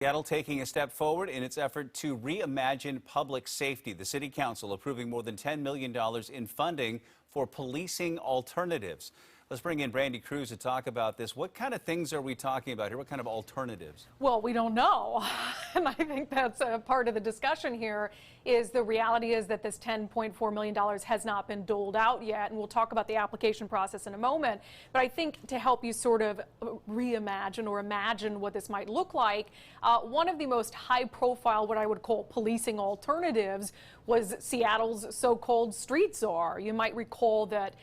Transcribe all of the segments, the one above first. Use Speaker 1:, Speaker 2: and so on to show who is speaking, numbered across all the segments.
Speaker 1: Seattle taking a step forward in its effort to reimagine public safety. The City Council approving more than $10 million in funding for policing alternatives. Let's bring in Brandy Cruz to talk about this. What kind of things are we talking about here? What kind of alternatives?
Speaker 2: Well, we don't know. And I think that's a part of the discussion here is the reality is that this $10.4 million has not been doled out yet. And we'll talk about the application process in a moment. But I think to help you sort of reimagine or imagine what this might look like, one of the most high profile, what I would call policing alternatives was Seattle's so-called street czar. You might recall that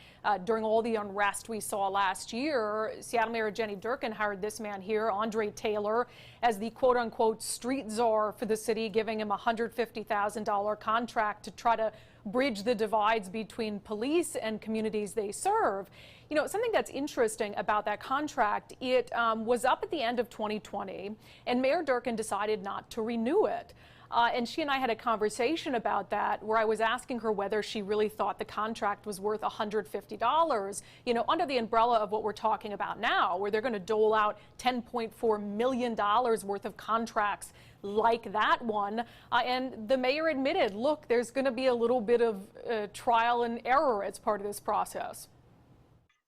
Speaker 2: during all the unrest we saw last year, Seattle Mayor Jenny Durkan hired this man here, Andre Taylor, as the quote-unquote street czar for the city, giving him a $150,000 contract to try to bridge the divides between police and communities they serve. You know, something that's interesting about that contract, it was up at the end of 2020, and Mayor Durkan decided not to renew it. And she and I had a conversation about that where I was asking her whether she really thought the contract was worth $150, you know, under the umbrella of what we're talking about now, where they're going to dole out $10.4 million worth of contracts like that one. And the mayor admitted, look, there's going to be a little bit of trial and error as part of this process.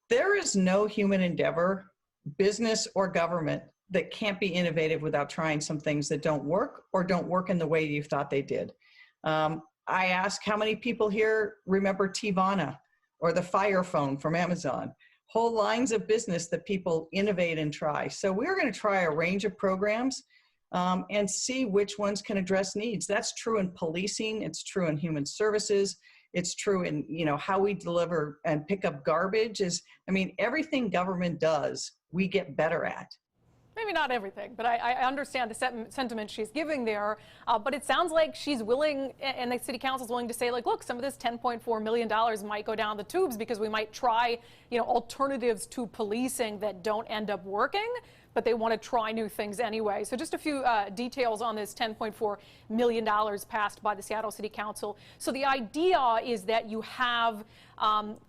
Speaker 3: There is no human endeavor, business or government, that can't be innovative without trying some things that don't work or don't work in the way you thought they did. I ask how many people here remember Tivana or the Fire Phone from Amazon, whole lines of business that people innovate and try. So we're going to try a range of programs and see which ones can address needs. That's true in policing, it's true in human services, it's true in, you know, how we deliver and pick up garbage I mean, everything government does, we get better at.
Speaker 2: Maybe not everything, but I understand the sentiment she's giving there. But it sounds like she's willing, and the city council is willing to say, like, look, some of this $10.4 million might go down the tubes because we might try, you know, alternatives to policing that don't end up working, but they want to try new things anyway. So just a few details on this $10.4 million passed by the Seattle City Council. So the idea is that you have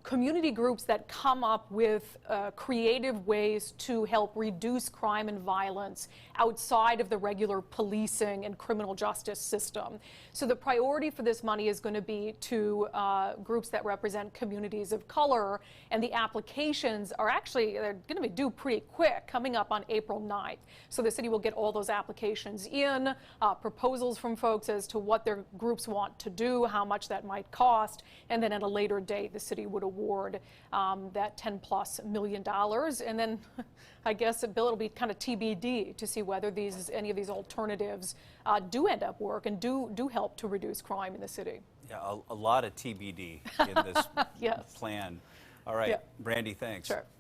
Speaker 2: community groups that come up with creative ways to help reduce crime and violence outside of the regular policing and criminal justice system. So the priority for this money is going to be to groups that represent communities of color, and the applications are actually, they're going to be due pretty quick, coming up on April 9th. So the city will get all those applications in, proposals from folks as to what their groups want to do, how much that might cost, and then at a later date, the city would award that $10+ million. And then I guess it'll be kind of TBD to see whether any of these alternatives do end up work and do help to reduce crime in the city.
Speaker 1: Yeah, a lot of TBD in this
Speaker 2: yes.
Speaker 1: plan. All right,
Speaker 2: yeah.
Speaker 1: Brandy, thanks.
Speaker 2: Sure.